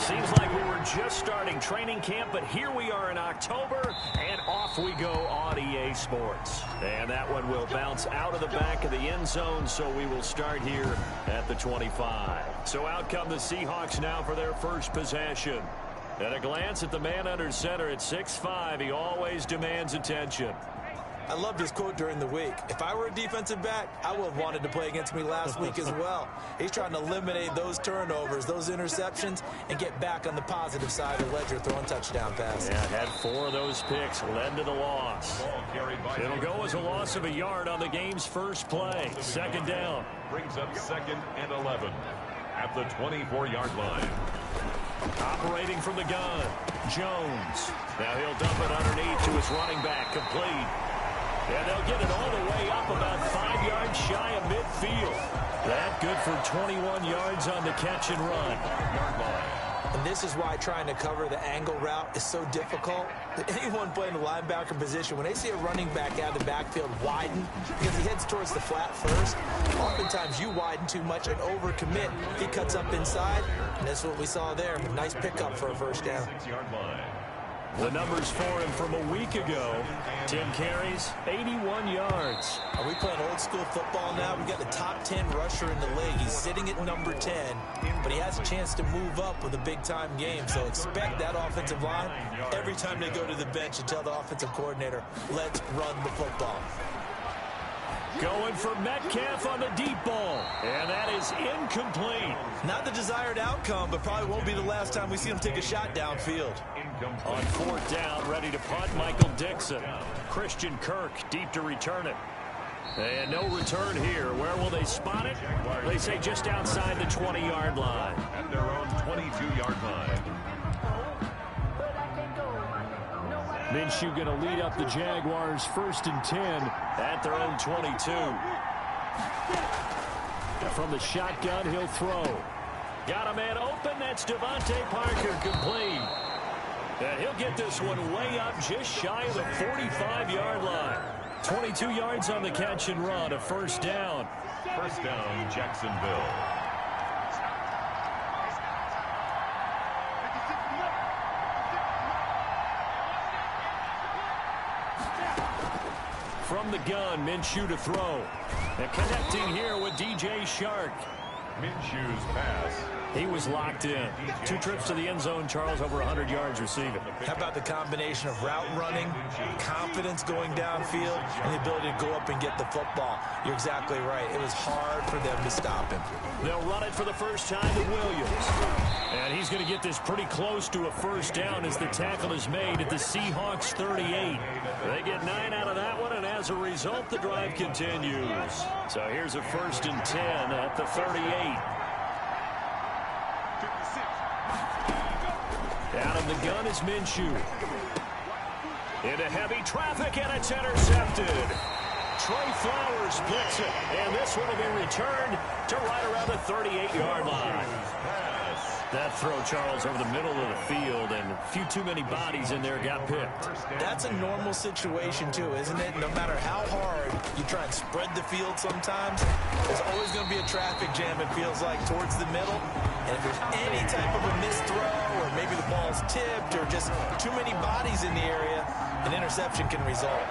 Seems like we were just starting training camp, but here we are in October, and off we go on EA Sports. And that one will bounce out of the back of the end zone, so we will start here at the 25. So out come the Seahawks now for their first possession. At a glance at the man under center at 6'5", he always demands attention. I loved his quote during the week. If I were a defensive back, I would have wanted to play against me last week as well. He's trying to eliminate those turnovers, those interceptions, and get back on the positive side of the ledger throwing touchdown passes. Yeah, had 4 of those picks, led to the loss. It'll go as a loss of a yard on the game's first play. Second down. Brings up 2nd and 11 at the 24-yard line. Operating from the gun, Jones. Now he'll dump it underneath to his running back, complete. And they'll get it all the way up about 5 yards shy of midfield. That good for 21 yards on the catch and run. And this is why trying to cover the angle route is so difficult. Anyone playing the linebacker position, when they see a running back out of the backfield widen, because he heads towards the flat first, oftentimes you widen too much and overcommit. He cuts up inside, and that's what we saw there. Nice pickup for a first down. 6-yard line. The numbers for him from a week ago. 10 carries, 81 yards. Are we playing old school football now? We got the top 10 rusher in the league. He's sitting at number 10, but he has a chance to move up with a big-time game. So expect that offensive line every time they go to the bench to tell the offensive coordinator, let's run the football. Going for Metcalf on the deep ball. And that is incomplete. Not the desired outcome, but probably won't be the last time we see him take a shot downfield. On 4th down, ready to punt, Michael Dixon. Christian Kirk deep to return it. And no return here. Where will they spot it? They say just outside the 20-yard line. At their own 22-yard line. Minshew going to lead up the Jaguars 1st and 10 at their own 22. From the shotgun, he'll throw. Got a man open. That's Devontae Parker, complete. And he'll get this one way up just shy of the 45-yard line. 22 yards on the catch and run, a first down. First down, Jacksonville. From the gun, Minshew to throw. And connecting here with DJ Shark. Minshew's pass. He was locked in. 2 trips to the end zone, Charles, over 100 yards receiving. How about the combination of route running, confidence going downfield, and the ability to go up and get the football? You're exactly right. It was hard for them to stop him. They'll run it for the first time to Williams. And he's going to get this pretty close to a first down as the tackle is made at the Seahawks 38. They get 9 out of that one, and as a result, the drive continues. So here's a 1st and 10 at the 38. Out of the gun is Minshew. Into heavy traffic, and it's intercepted. Trey Flowers splits it, and this one will be returned to right around the 38-yard line. That throw, Charles, over the middle of the field, and a few too many bodies in there got picked. That's a normal situation, too, isn't it? No matter how hard you try and spread the field sometimes, there's always going to be a traffic jam, it feels like, towards the middle. And if there's any type of a missed throw, or maybe the ball's tipped, or just too many bodies in the area, an interception can result.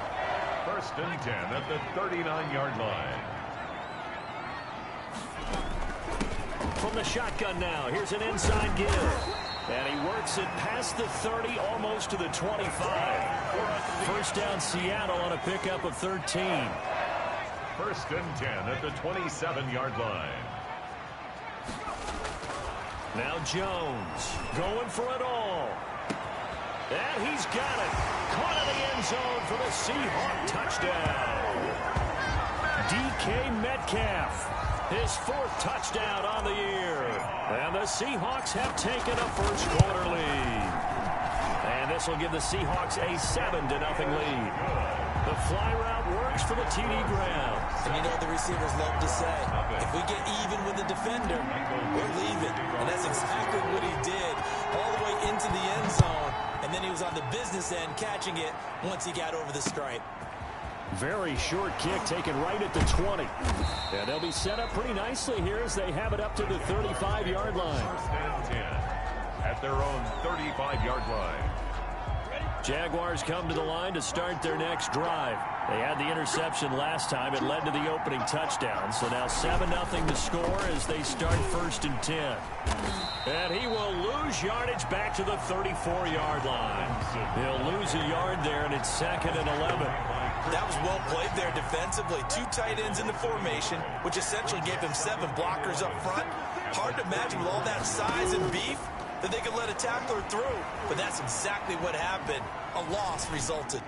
1st and 10 at the 39-yard line. From the shotgun now, here's an inside give. And he works it past the 30, almost to the 25. First down, Seattle on a pickup of 13. 1st and 10 at the 27-yard line. Now Jones going for it all. And he's got it. Caught in the end zone for the Seahawk touchdown. DK Metcalf. His 4th touchdown on the year. And the Seahawks have taken a first-quarter lead. And this will give the Seahawks a 7-0 lead. The fly route works for the TD ground. And you know what the receivers love to say? If we get even with the defender, we're leaving. And that's exactly what he did all the way into the end zone. And then he was on the business end catching it once he got over the stripe. Very short kick taken right at the 20. And they'll be set up pretty nicely here as they have it up to the 35-yard line. 1st and 10. at their own 35-yard line. Jaguars come to the line to start their next drive. They had the interception last time. It led to the opening touchdown. So now 7-0 to score as they start 1st and 10. And he will lose yardage back to the 34-yard line. He'll lose a yard there, and it's 2nd and 11. That was well played there defensively. 2 tight ends in the formation, which essentially gave him 7 blockers up front. Hard to imagine with all that size and beef that they could let a tackler through. But that's exactly what happened. A loss resulted.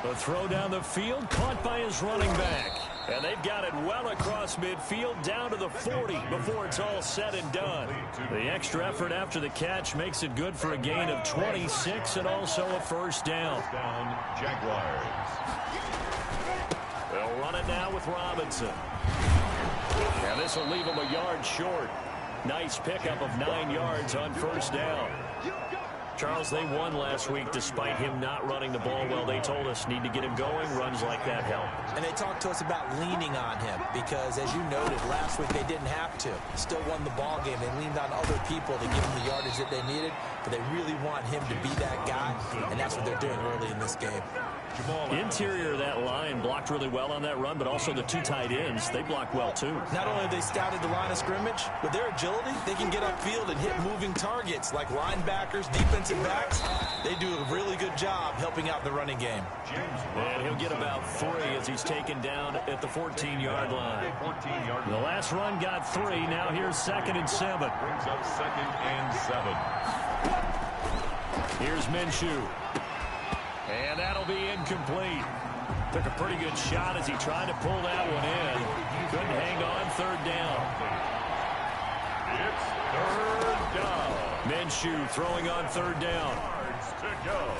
The throw down the field, caught by his running back. And they've got it well across midfield, down to the 40 before it's all said and done. The extra effort after the catch makes it good for a gain of 26 and also a 1st down. Jaguars. They'll run it now with Robinson. And this will leave him a yard short. Nice pickup of 9 yards on 1st down. Charles, they won last week despite him not running the ball well. They told us need to get him going. Runs like that help. And they talked to us about leaning on him because, as you noted, last week they didn't have to. Still won the ball game. They leaned on other people to give them the yardage that they needed, but they really want him to be that guy, and that's what they're doing early in this game. Interior of that line blocked really well on that run, but also the 2 tight ends, they blocked well too. Not only have they scouted the line of scrimmage, with their agility, they can get upfield and hit moving targets like linebackers, defensive backs. They do a really good job helping out the running game. And he'll get about 3 as he's taken down at the 14-yard line. The last run got 3. Now here's 2nd and 7. Brings up 2nd and 7. Here's Minshew. And that'll be incomplete. Took a pretty good shot as he tried to pull that one in. Couldn't hang on. 3rd down. It's 3rd down. Minshew throwing on 3rd down. Yards to go.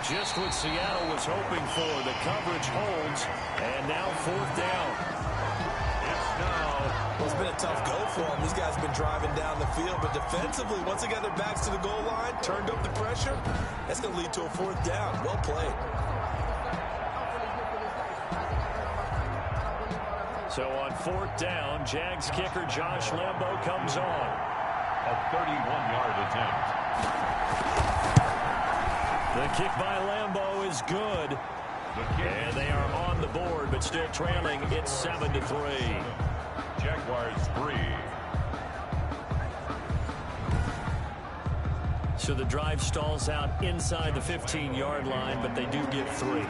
Just what Seattle was hoping for. The coverage holds. And now 4th down. It's now. Well, it's been a tough go for them. These guys have been driving down the field, but defensively, once they got their backs to the goal line, turned up the pressure, that's going to lead to a 4th down. Well played. So on 4th down, Jags kicker Josh Lambo comes on. A 31-yard attempt. The kick by Lambo is good. And they are on the board, but still trailing. It's 7-3. Jaguars 3. So the drive stalls out inside the 15-yard line, but they do get 3.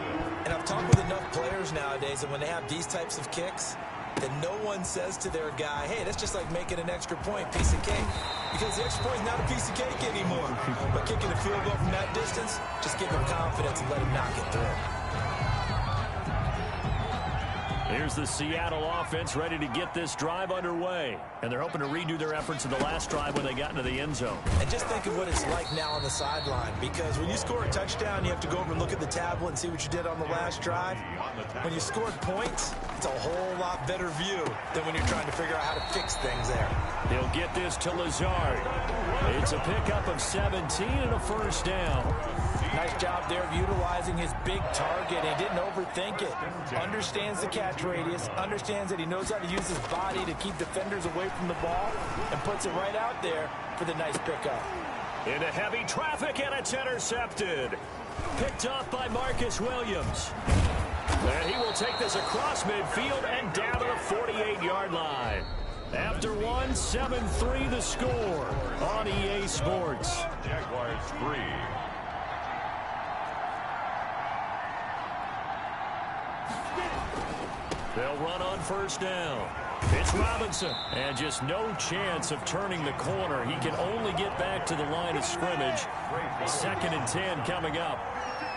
And I've talked with enough players nowadays that when they have these types of kicks, that no one says to their guy, hey, that's just like making an extra point, piece of cake. Because the extra point is not a piece of cake anymore. But kicking a field goal from that distance, just give them confidence and let them knock it through. Here's the Seattle offense ready to get this drive underway. And they're hoping to redo their efforts in the last drive when they got into the end zone. And just think of what it's like now on the sideline. Because when you score a touchdown, you have to go over and look at the tablet and see what you did on the last drive. When you scored points, it's a whole lot better view than when you're trying to figure out how to fix things there. He'll get this to Lazard. It's a pickup of 17 and a 1st down. Nice job there of utilizing his big target. He didn't overthink it. Understands the catch radius. Understands that he knows how to use his body to keep defenders away from the ball. And puts it right out there for the nice pickup. Into heavy traffic, and it's intercepted. Picked off by Marcus Williams. And he will take this across midfield and down to the 48-yard line. After 1, 7-3 the score on EA Sports. Jaguars 3. They'll run on 1st down. It's Robinson. And just no chance of turning the corner. He can only get back to the line of scrimmage. 2nd and 10 coming up.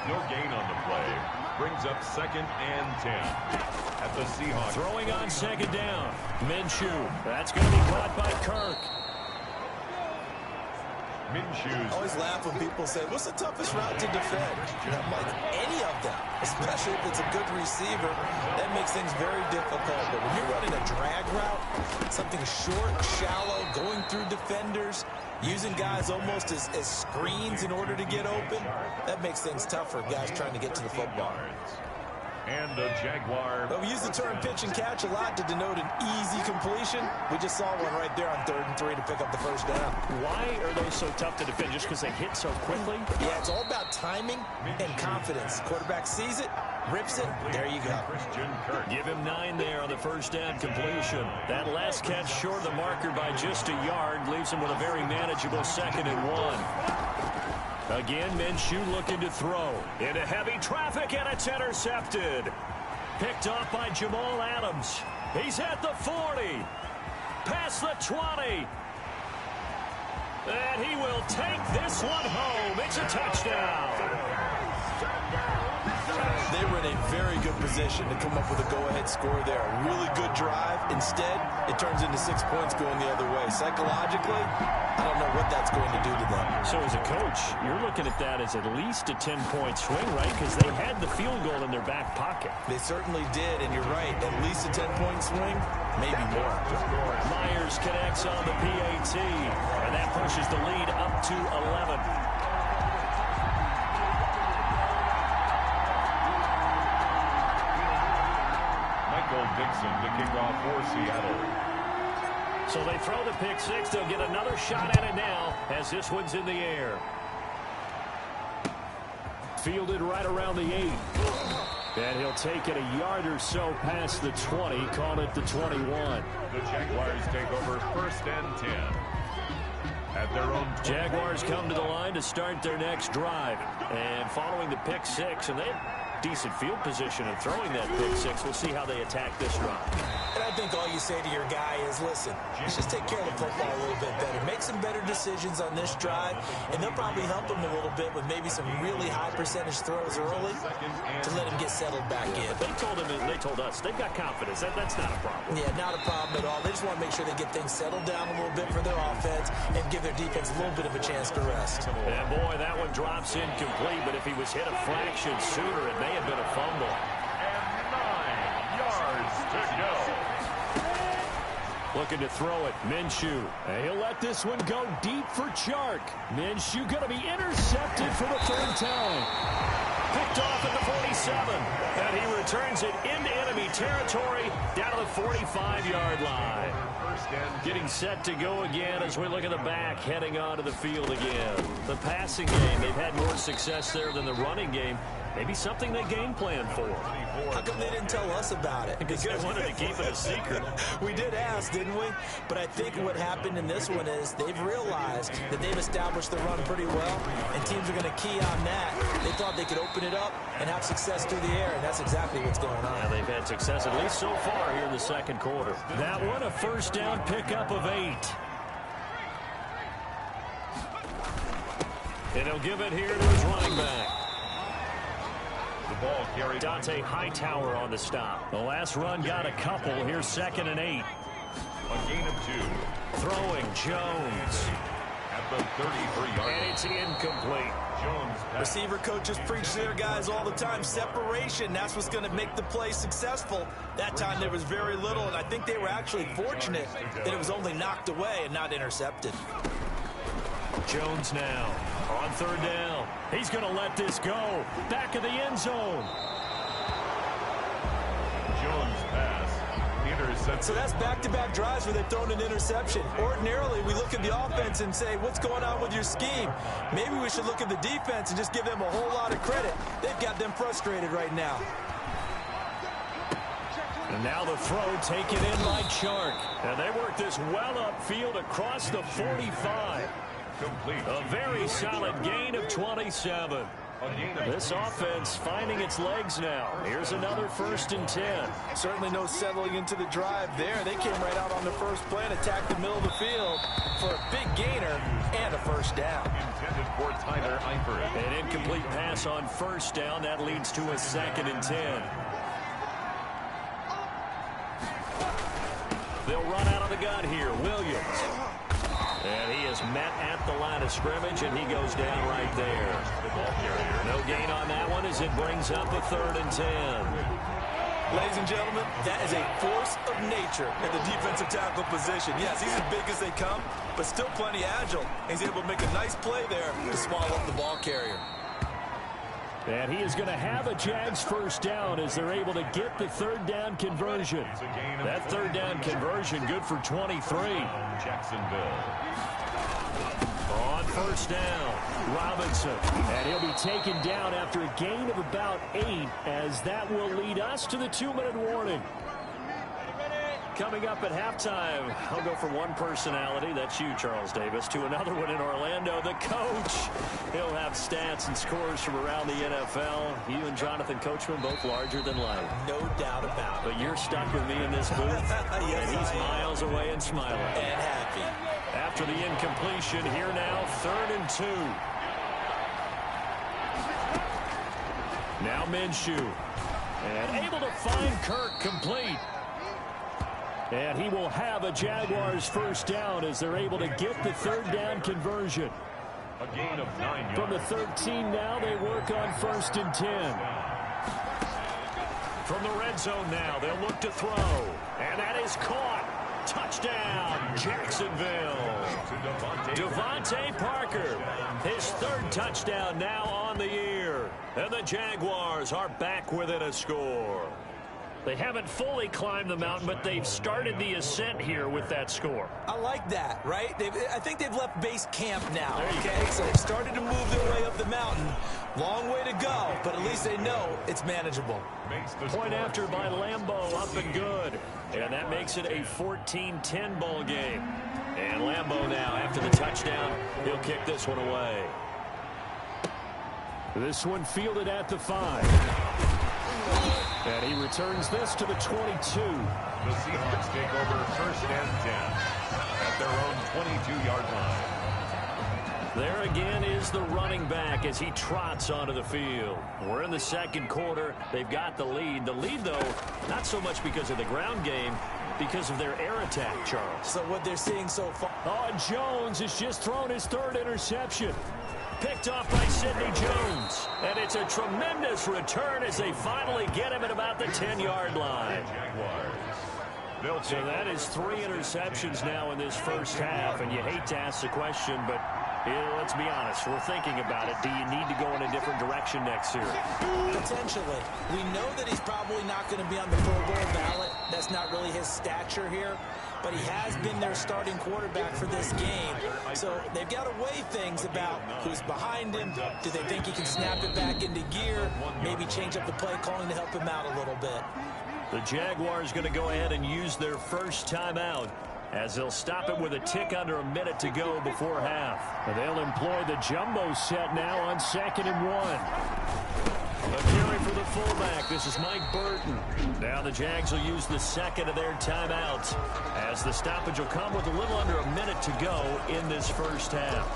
No gain on the play. Brings up 2nd and 10. At the Seahawks. Throwing on 2nd down. Minshew. That's going to be caught by Kirk. Minshew's. I always laugh when people say, what's the toughest route to defend? And I'm like, any of them, especially if it's a good receiver, that makes things very difficult. But when you're running a drag route, something short, shallow, going through defenders, using guys almost as screens in order to get open, that makes things tougher, guys trying to get to the football. And a Jaguar. Well, we use the term pitch and catch a lot to denote an easy completion. We just saw one right there on 3rd and 3 to pick up the first down. Why are those so tough to defend? Just because they hit so quickly? Yeah, it's all about timing and confidence. Quarterback sees it, rips it, there you go. Give him 9 there on the first down completion. That last catch short of the marker by just a yard leaves him with a very manageable 2nd and 1. Again, Minshew looking to throw. Into heavy traffic, and it's intercepted. Picked off by Jamal Adams. He's at the 40. Past the 20. And he will take this one home. It's a touchdown. They were in a very good position to come up with a go-ahead score there. A really good drive. Instead, it turns into 6 points going the other way. Psychologically, I don't know what that's going to do to them. So as a coach, you're looking at that as at least a 10-point swing, right? Because they had the field goal in their back pocket. They certainly did, and you're right. At least a 10-point swing, maybe more. Myers connects on the PAT, and that pushes the lead up to 11. Dixon to kick off for Seattle. So they throw the pick six. They'll get another shot at it now as this one's in the air. Fielded right around the 8. And he'll take it a yard or so past the 20. Call it the 21. The Jaguars take over 1st and 10. At their own 20. Jaguars come to the line to start their next drive. And following the pick six, and they have decent field position and throwing that pick six. We'll see how they attack this drive. And I think all you say to your guy is, listen, let's just take care of the football a little bit better. Make some better decisions on this drive, and they'll probably help him a little bit with maybe some really high percentage throws early to let him get settled back in. They told him, and they told us, they've got confidence. That's not a problem. Yeah, not a problem at all. They just want to make sure they get things settled down a little bit for their offense and give their defense a little bit of a chance to rest. And boy, that one drops incomplete, but if he was hit a fraction sooner, it may have been a fumble. And 9 yards to go. Looking to throw it, Minshew. And he'll let this one go deep for Chark. Minshew going to be intercepted for the 3rd time. Picked off at the 47. And he returns it into enemy territory down to the 45-yard line. Getting set to go again as we look at the back, heading onto the field again. The passing game, they've had more success there than the running game. Maybe something they game plan for. How come they didn't tell us about it? Because they wanted to keep it a secret. We did ask, didn't we? But I think what happened in this one is they've realized that they've established the run pretty well, and teams are going to key on that. They thought they could open it up and have success through the air, and that's exactly what's going on. Yeah, they've had success, at least so far, here in the 2nd quarter. That one, a first down pickup of 8. And he'll give it here to his running back. The ball carried. Dante Hightower on the stop. The last run got a couple. Here's 2nd and 8. A gain of 2. Throwing Jones. At the 33-yard. And it's incomplete. Jones. Receiver coaches preach to their guys all the time. Separation, that's what's going to make the play successful. That time there was very little, and I think they were actually fortunate that it was only knocked away and not intercepted. Jones now on 3rd down. He's going to let this go. Back of the end zone. Jones pass. Intercepted. So that's back-to-back drives where they've thrown an interception. Ordinarily, we look at the offense and say, what's going on with your scheme? Maybe we should look at the defense and just give them a whole lot of credit. They've got them frustrated right now. And now the throw taken in by Chark. And they work this well upfield across the 45. Complete. A very solid gain of 27. This offense finding its legs now. Here's another 1st and 10. Certainly no settling into the drive there. They came right out on the first play and attacked the middle of the field for a big gainer and a first down. Intended for Tyler Eifert. An incomplete pass on 1st down. That leads to a 2nd and 10. They'll run out of the gun here. Williams. And he is met at the line of scrimmage, and he goes down right there. No gain on that one as it brings up a 3rd and 10. Ladies and gentlemen, that is a force of nature at the defensive tackle position. Yes, he's as big as they come, but still plenty agile. He's able to make a nice play there to swallow up the ball carrier. And he is going to have a Jags first down as they're able to get the third down conversion. That third down conversion good for 23. Jacksonville. On first down, Robinson. And he'll be taken down after a gain of about 8 as that will lead us to the 2-minute warning. Coming up at halftime, I'll go from one personality, that's you, Charles Davis, to another one in Orlando, the coach. He'll have stats and scores from around the NFL. You and Jonathan Coachman both larger than life. No doubt about it. But you're stuck with me in this booth, yes, and he's miles away and smiling. And happy. After the incompletion, here now, 3rd and 2. Now Minshew. And able to find Kirk complete. And he will have a Jaguars first down as they're able to get the third down conversion. A gain of 9 yards. From the 13 now, they work on 1st and 10. From the red zone now, they'll look to throw. And that is caught. Touchdown, Jacksonville. Devontae Parker, his 3rd touchdown now on the year. And the Jaguars are back within a score. They haven't fully climbed the mountain, but they've started the ascent here with that score. I like that, right? I think they've left base camp now, There you okay? go. So they've started to move their way up the mountain. Long way to go, but at least they know it's manageable. Point after by Lambeau, up and good. And that makes it a 14-10 ball game. And Lambeau now, after the touchdown, he'll kick this one away. This one fielded at the 5. And he returns this to the 22. The Seahawks take over 1st and 10 at their own 22-yard line. There again is the running back as he trots onto the field. We're in the 2nd quarter. They've got the lead. The lead, though, not so much because of the ground game, because of their air attack, Charles. So what they're seeing so far. Oh, and Jones has just thrown his 3rd interception. Picked off by Sidney Jones. And it's a tremendous return as they finally get him at about the 10-yard line. So that is 3 interceptions now in this first half. And you hate to ask the question, but let's be honest. We're thinking about it. Do you need to go in a different direction next year? Potentially. We know that he's probably not going to be on the Pro Bowl ballot. That's not really his stature here. But he has been their starting quarterback for this game. So they've got to weigh things about who's behind him. Do they think he can snap it back into gear? Maybe change up the play calling to help him out a little bit. The Jaguars going to go ahead and use their first timeout as they'll stop it with a tick under a minute to go before half. And they'll employ the jumbo set now on 2nd and 1. A carry for the fullback. This is Mike Burton. Now the Jags will use the 2nd of their timeouts as the stoppage will come with a little under a minute to go in this first half.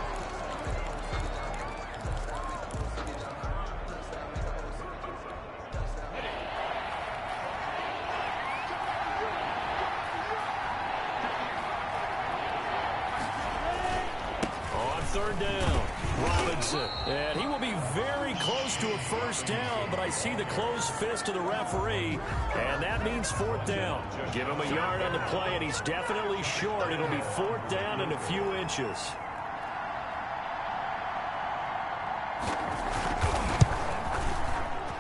On 3rd down, Robinson. And he will be very close to a first down, but I see the closed fist of the referee, and that means 4th down. Give him a yard on the play, and he's definitely short. It'll be 4th down and a few inches.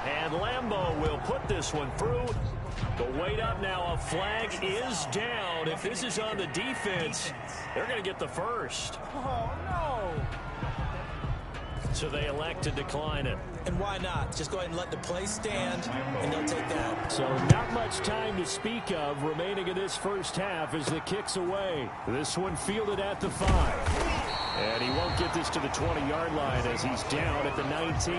And Lambeau will put this one through. But wait up now, a flag is down. If this is on the defense, they're going to get the first. Oh, no. So they elect to decline it. And why not? Just go ahead and let the play stand, and they'll take that. So not much time to speak of remaining in this first half as the kick's away. This one fielded at the 5. And he won't get this to the 20-yard line as he's down at the 19.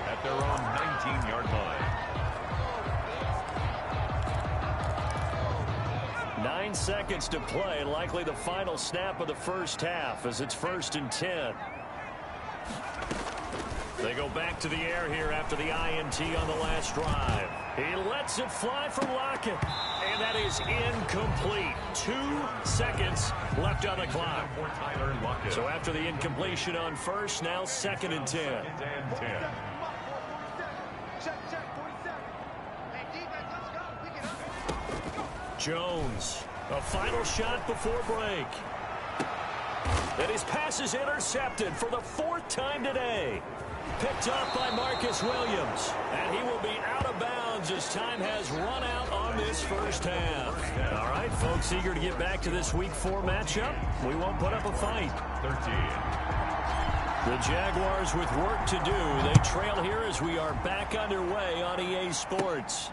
At their own 19-yard line. 9 seconds to play, likely the final snap of the first half as it's 1st and 10. They go back to the air here after the INT on the last drive. He lets it fly for Lockett. And that is incomplete. 2 seconds left on the clock. So after the incompletion on first, now 2nd and 10. Jones, a final shot before break. And his pass is intercepted for the 4th time today. Picked up by Marcus Williams. And he will be out of bounds as time has run out on this first half. All right, folks, eager to get back to this Week 4 matchup. We won't put up a fight. 13. The Jaguars with work to do. They trail here as we are back underway on EA Sports.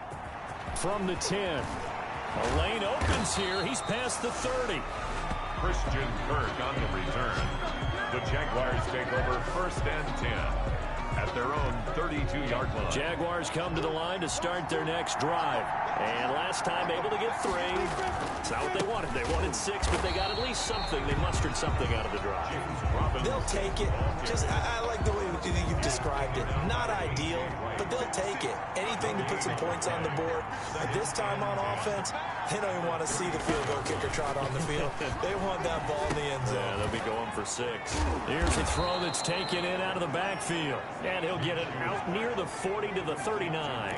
From the 10. A lane opens here. He's past the 30. Christian Kirk on the return. The Jaguars take over 1st and 10 at their own 32-yard line. Jaguars come to the line to start their next drive. And last time able to get 3. It's not what they wanted. They wanted 6, but they got at least something. They mustered something out of the drive. They'll take it. I like the way you've described it. Not ideal, but they'll take it. Anything to put some points on the board. But this time on offense, they don't even want to see the field goal kicker trot on the field. They want that ball in the end zone. Yeah, they'll be going for 6. Here's a throw that's taken in out of the backfield. And he'll get it out near the 40 to the 39.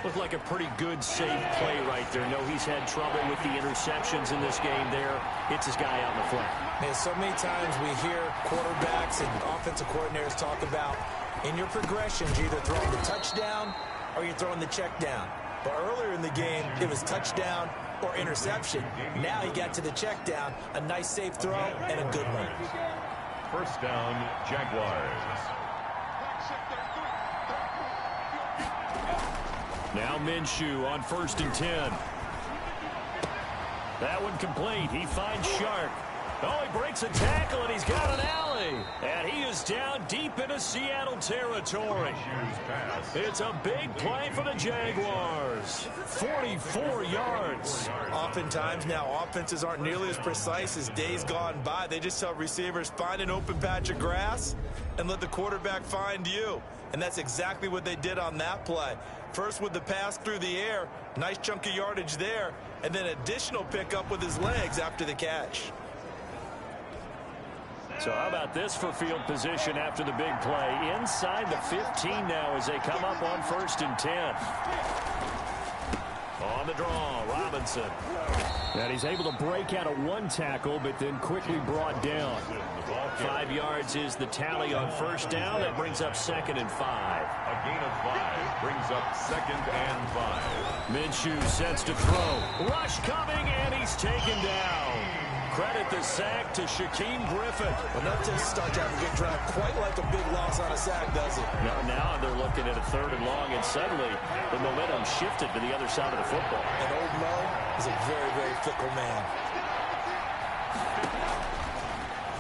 Looked like a pretty good, safe play right there. No, he's had trouble with the interceptions in this game there. Hits his guy out in the flat. Man, so many times we hear quarterbacks and offensive coordinators talk about in your progressions, you're either throwing the touchdown or you're throwing the check down. But earlier in the game, it was touchdown or interception. Now he got to the check down, a nice safe throw, and a good one. 1st down, Jaguars. Now Minshew on 1st and 10. That one complete. He finds Shark. Oh, he breaks a tackle, and he's got an alley. And he is down deep into Seattle territory. It's a big play for the Jaguars. 44 yards. Oftentimes now, offenses aren't nearly as precise as days gone by. They just tell receivers, find an open patch of grass and let the quarterback find you. And that's exactly what they did on that play. First with the pass through the air, nice chunk of yardage there, and then additional pickup with his legs after the catch. So how about this for field position after the big play? Inside the 15 now as they come up on 1st and 10. On the draw, Robinson. And he's able to break out of 1 tackle, but then quickly brought down. 5 yards is the tally on 1st down. That brings up 2nd and 5. A gain of 5 brings up 2nd and 5. Minshew sets to throw. Rush coming, and he's taken down. Credit the sack to Shaquem Griffin. Well, that doesn't start to have a good drive quite like a big loss on a sack, does it? Now they're looking at a 3rd and long, and suddenly the momentum shifted to the other side of the football. And old Mo is a very, very fickle man.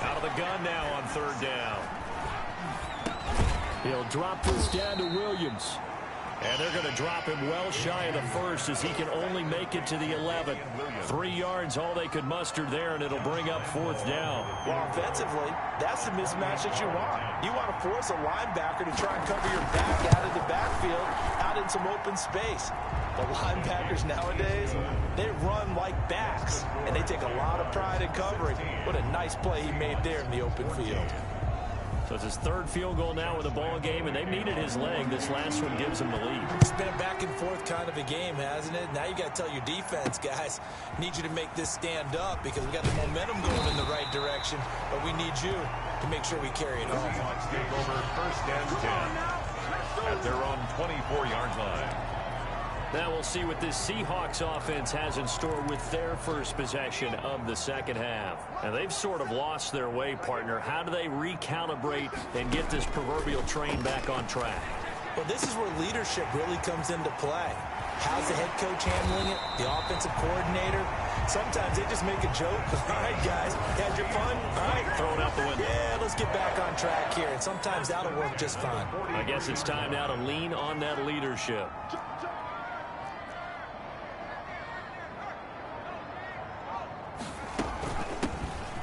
Out of the gun now on 3rd down. He'll drop this down to Williams. And they're going to drop him well shy of the 1st as he can only make it to the 11. 3 yards, all they could muster there, and it'll bring up 4th down. Well, offensively, that's the mismatch that you want. You want to force a linebacker to try and cover your back out of the backfield, out in some open space. The linebackers nowadays, they run like backs, and they take a lot of pride in covering. What a nice play he made there in the open field. So it's his 3rd field goal now in the ball game, and they've needed his leg. This last one gives him the lead. It's been a back and forth kind of a game, hasn't it? Now you got to tell your defense, guys, need you to make this stand up because we got the momentum going in the right direction, but we need you to make sure we carry it home. Seahawks take over 1st and 10 at their own 24-yard line. Now we'll see what this Seahawks offense has in store with their first possession of the 2nd half. And they've sort of lost their way, partner. How do they recalibrate and get this proverbial train back on track? Well, this is where leadership really comes into play. How's the head coach handling it? The offensive coordinator? Sometimes they just make a joke. All right, guys, had your fun? All right, throw it out the window. Yeah, let's get back on track here. And sometimes that'll work just fine. I guess it's time now to lean on that leadership.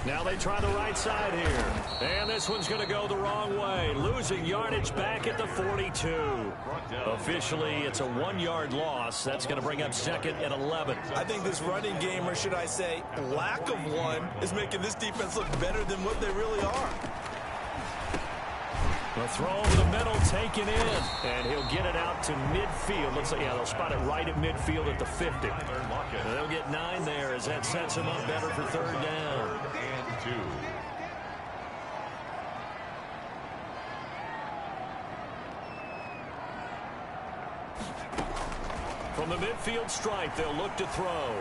Now they try the right side here. And this one's going to go the wrong way. Losing yardage back at the 42. Officially, it's a 1-yard loss. That's going to bring up 2nd and 11. I think this running game, or should I say lack of one, is making this defense look better than what they really are. The throw over the middle taken in. And he'll get it out to midfield. Looks like, yeah, they'll spot it right at midfield at the 50. And they'll get 9 there as that sets them up better for 3rd down. 3rd and 2. From the midfield stripe, they'll look to throw.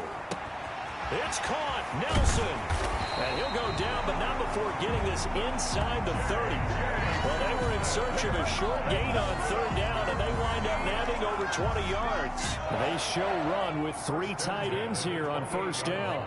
It's caught. Nelson. And he'll go down, but not before getting this inside the 30. Well, they were in search of a short gain on third down, and they wind up nabbing over 20 yards. They show run with 3 tight ends here on first down.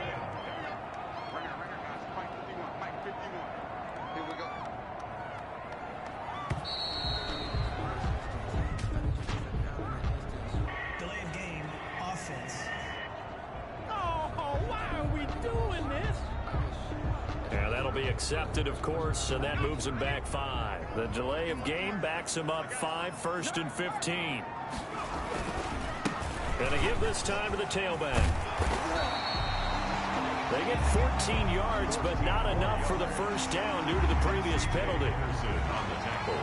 Accepted, of course, and that moves him back 5. The delay of game backs him up 5, 1st and 15. Gonna give this time to the tailback. They get 14 yards, but not enough for the first down due to the previous penalty. On the tackle.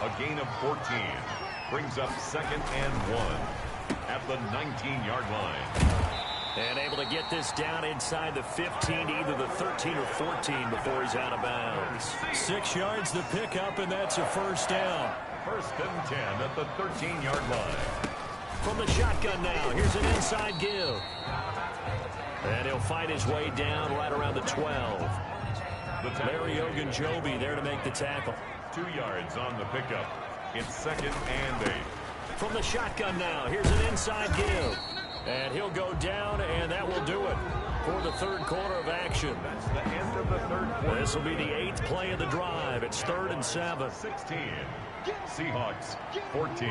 A gain of 14 brings up 2nd and 1 at the 19-yard line. And able to get this down inside the 15, either the 13 or 14 before he's out of bounds. 6 yards to pick up, and that's a first down. 1st and 10 at the 13-yard line. From the shotgun now, here's an inside give. And he'll fight his way down right around the 12. Larry Ogunjobi there to make the tackle. 2 yards on the pickup. It's 2nd and 8. From the shotgun now, here's an inside give. And he'll go down, and that will do it for the third quarter of action. That's the end of the third quarter. This will be the 8th play of the drive. It's 3rd and 7. 16. Seahawks 14.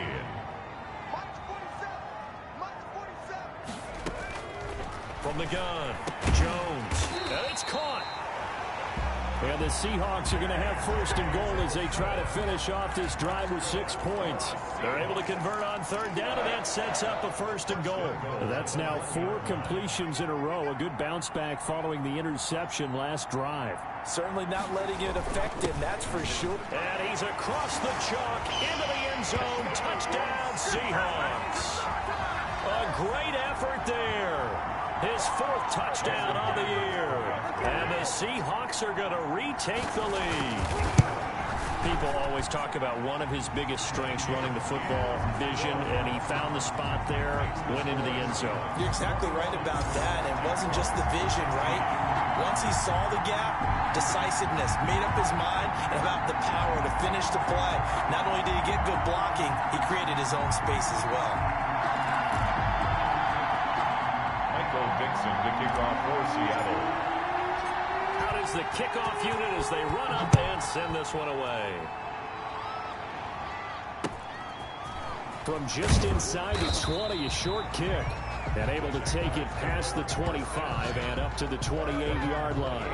From the gun, Jones. And it's caught. And the Seahawks are going to have 1st and goal as they try to finish off this drive with 6 points. They're able to convert on third down, and that sets up a 1st and goal. That's now 4 completions in a row. A good bounce back following the interception last drive. Certainly not letting it affect him, that's for sure. And he's across the chalk into the end zone. Touchdown, Seahawks. A great effort there. His 4th touchdown on the year. And the Seahawks are going to retake the lead. People always talk about one of his biggest strengths, running the football, vision, and he found the spot there, went into the end zone. You're exactly right about that. It wasn't just the vision, right? Once he saw the gap, decisiveness, made up his mind, and about the power to finish the play. Not only did he get good blocking, he created his own space as well. Dixon to kick off for Seattle. Out is the kickoff unit as they run up and send this one away. From just inside the 20, a short kick. And able to take it past the 25 and up to the 28-yard line.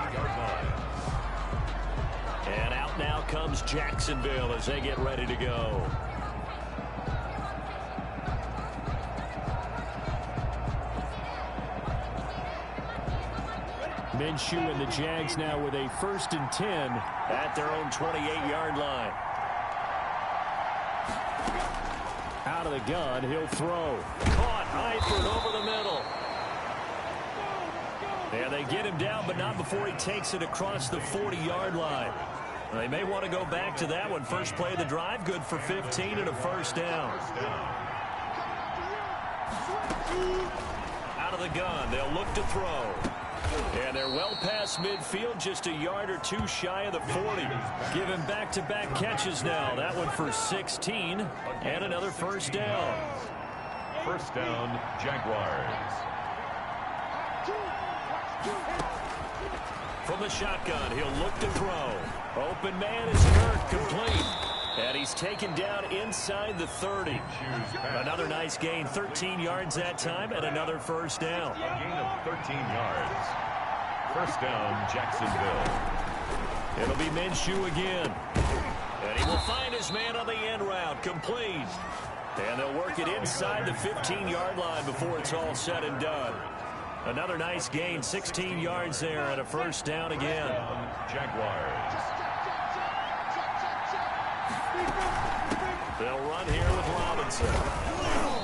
And out now comes Jacksonville as they get ready to go. Minshew and the Jags now with a 1st and 10 at their own 28-yard line. Out of the gun, he'll throw. Caught, Eifert over the middle. And they get him down, but not before he takes it across the 40-yard line. They may want to go back to that one. First play of the drive, good for 15 and a first down. Out of the gun, they'll look to throw. And they're well past midfield, just a yard or 2 shy of the 40. Given back-to-back catches now. That one for 16 and another first down. First down, Jaguars. From the shotgun, he'll look to throw. Open man is Kirk, complete. And he's taken down inside the 30. Another nice gain, 13 yards that time, and another first down. A gain of 13 yards. First down, Jacksonville. It'll be Minshew again. And he will find his man on the end route, complete. And they'll work it inside the 15-yard line before it's all said and done. Another nice gain, 16 yards there, and a first down again. Jaguars. They'll run here with Robinson.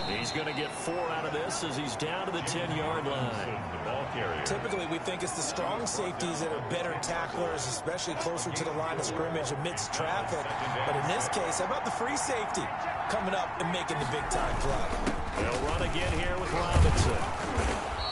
He's going to get 4 out of this as he's down to the 10-yard line. The ball carrier. Typically, we think it's the strong safeties that are better tacklers, especially closer to the line of scrimmage amidst traffic. But in this case, how about the free safety coming up and making the big-time play? They'll run again here with Robinson.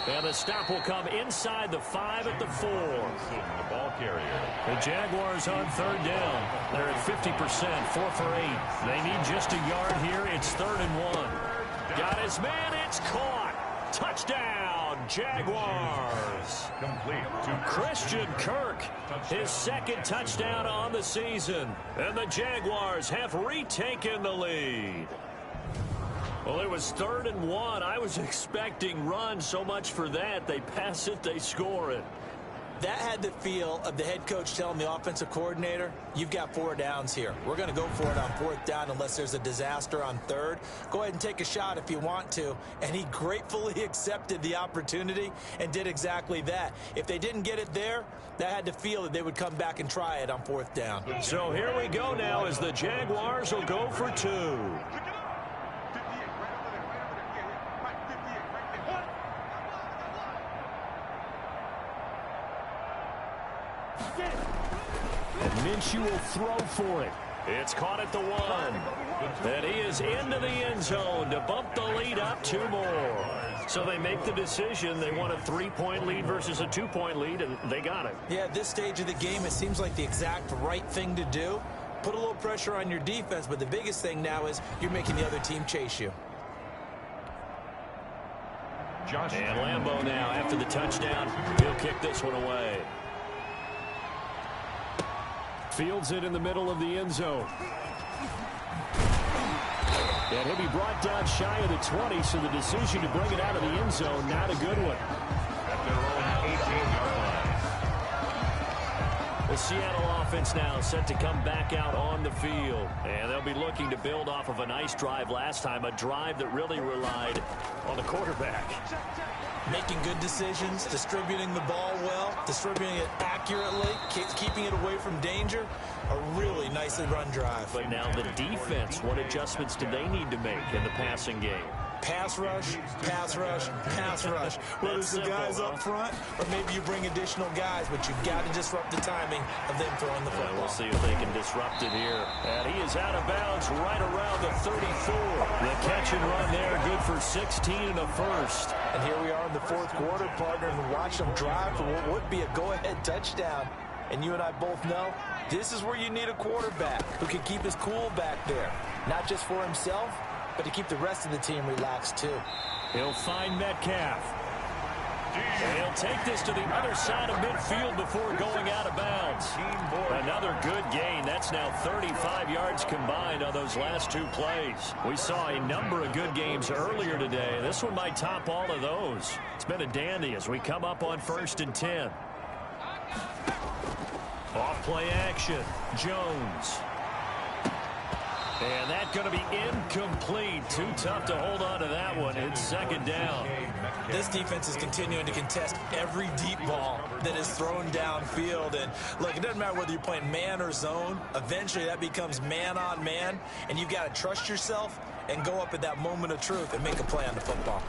And the stop will come inside the 5 at the 4. The ball carrier. The Jaguars on third down. They're at 50%, 4 for 8. They need just a yard here. It's 3rd and 1. Got his man. It's caught. Touchdown, Jaguars. Complete to Christian Kirk, his 2nd touchdown on the season. And the Jaguars have retaken the lead. Well, it was 3rd and 1. I was expecting run, so much for that. They pass it, they score it. That had the feel of the head coach telling the offensive coordinator, you've got 4 downs here. We're going to go for it on 4th down unless there's a disaster on 3rd. Go ahead and take a shot if you want to. And he gratefully accepted the opportunity and did exactly that. If they didn't get it there, that had the feel that they would come back and try it on 4th down. So here we go now as the Jaguars will go for 2. And Minshew will throw for it. It's caught at the 1. And he is into the end zone to bump the lead up 2 more. So they make the decision. They want a 3-point lead versus a 2-point lead, and they got it. Yeah, at this stage of the game, it seems like the exact right thing to do. Put a little pressure on your defense, but the biggest thing now is you're making the other team chase you. And Lambeau now, after the touchdown, he'll kick this one away. Fields it in the middle of the end zone. And he'll be brought down shy of the 20, so the decision to bring it out of the end zone, not a good one. At their own 18-yard line. The Seattle offense now set to come back out on the field. And they'll be looking to build off of a nice drive last time, a drive that really relied on the quarterback. Making good decisions, distributing the ball well, distributing it accurately, keeping it away from danger. A really nicely run drive. But now the defense, what adjustments do they need to make in the passing game? Pass rush, pass rush, pass rush. Whether it's the guys up front or maybe you bring additional guys, but you've got to disrupt the timing of them throwing the football. We'll see if they can disrupt it here. And he is out of bounds right around the 34. The catch and run there, good for 16 and a first. And here we are in the 4th quarter, partner, and watch them drive for what would be a go-ahead touchdown. And you and I both know this is where you need a quarterback who can keep his cool back there. Not just for himself, but to keep the rest of the team relaxed, too. He'll find Metcalf. And he'll take this to the other side of midfield before going out of bounds. Another good gain. That's now 35 yards combined on those last 2 plays. We saw a number of good games earlier today. This one might top all of those. It's been a dandy as we come up on 1st and 10. Off play action. Jones. And that's going to be incomplete. Too tough to hold on to that one. It's 2nd down. This defense is continuing to contest every deep ball that is thrown downfield. And look, it doesn't matter whether you're playing man or zone. Eventually that becomes man on man. And you've got to trust yourself and go up at that moment of truth and make a play on the football.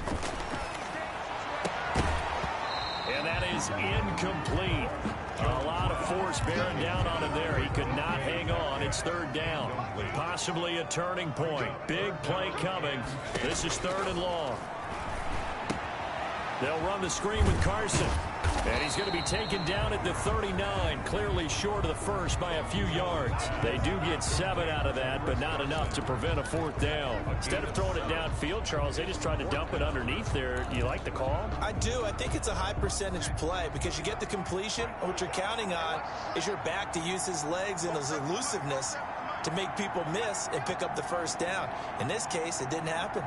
And that is incomplete. A lot of force bearing down on him there. He could not hang on. It's 3rd down. Possibly a turning point. Big play coming. This is 3rd and long. They'll run the screen with Carson. And he's going to be taken down at the 39, clearly short of the first by a few yards. They do get 7 out of that, but not enough to prevent a 4th down. Instead of throwing it downfield, Charles, they just tried to dump it underneath there. Do you like the call? I do. I think it's a high percentage play because you get the completion, and what you're counting on is your back to use his legs and his elusiveness to make people miss and pick up the 1st down. In this case, it didn't happen.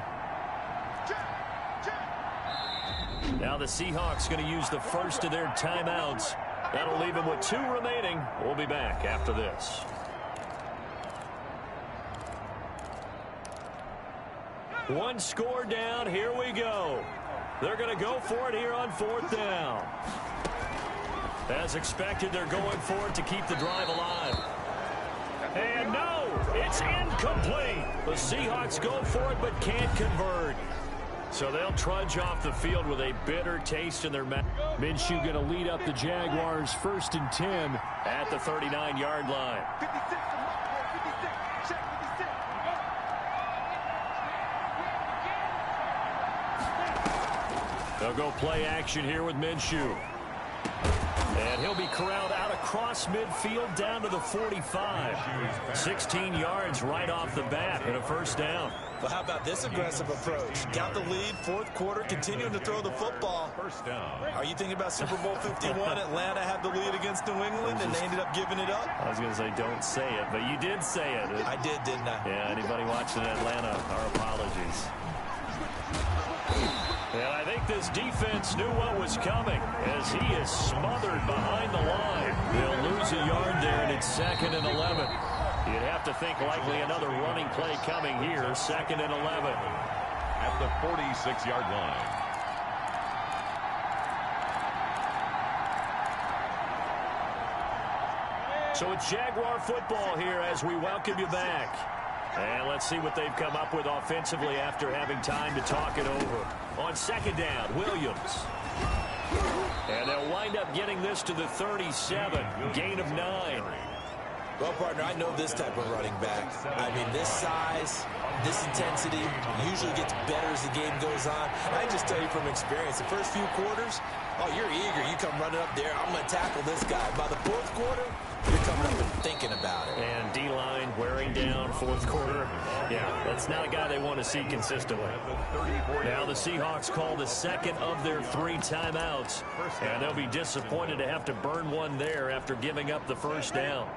Now the Seahawks going to use the first of their timeouts. That'll leave them with 2 remaining. We'll be back after this. One score down. Here we go. They're going to go for it here on 4th down. As expected, they're going for it to keep the drive alive. And no, it's incomplete. The Seahawks go for it but can't convert. So they'll trudge off the field with a bitter taste in their mouth. Minshew going to lead up the Jaguars 1st and 10 at the 39-yard line. They'll go play action here with Minshew. And he'll be corralled out across midfield down to the 45. 16 yards right off the bat and a first down. Well, how about this aggressive approach? Got the lead, fourth quarter, continuing to throw the football. First down. Are you thinking about Super Bowl 51? Atlanta had the lead against New England, and they ended up giving it up? I was going to say don't say it, but you did say it. I did, didn't I? Yeah, anybody watching Atlanta, our apologies. And I think this defense knew what was coming as he is smothered behind the line. They'll lose a yard there, and it's 2nd and 11. You'd have to think likely another running play coming here, 2nd and 11. At the 46-yard line. So it's Jaguar football here as we welcome you back. And let's see what they've come up with offensively after having time to talk it over. On 2nd down, Williams. And they'll wind up getting this to the 37. Gain of 9. Well, partner, I know this type of running back. I mean, this size, this intensity usually gets better as the game goes on. And I just tell you from experience, the first few quarters, oh, you're eager. You come running up there, I'm going to tackle this guy. By the fourth quarter, you're coming up and thinking about it. And D-line wearing down fourth quarter. Yeah, that's not a guy they want to see consistently. Now the Seahawks call the second of their 3 timeouts. And they'll be disappointed to have to burn one there after giving up the first down.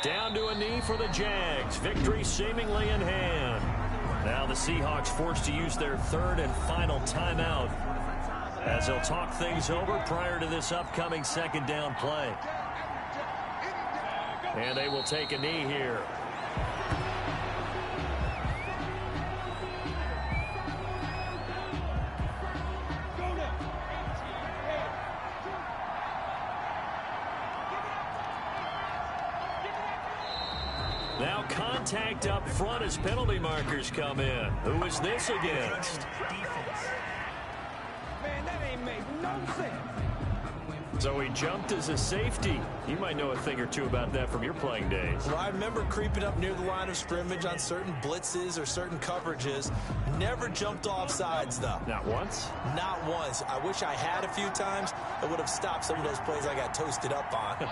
Down to a knee for the Jags. Victory seemingly in hand. Now the Seahawks forced to use their 3rd and final timeout as they'll talk things over prior to this upcoming 2nd down play. And they will take a knee here. Now contact up front as penalty markers come in. Who is this against? Man, that ain't make no sense. So he jumped as a safety. You might know a thing or two about that from your playing days. Well, I remember creeping up near the line of scrimmage on certain blitzes or certain coverages. Never jumped off sides, though. Not once? Not once. I wish I had a few times. I would have stopped some of those plays I got toasted up on.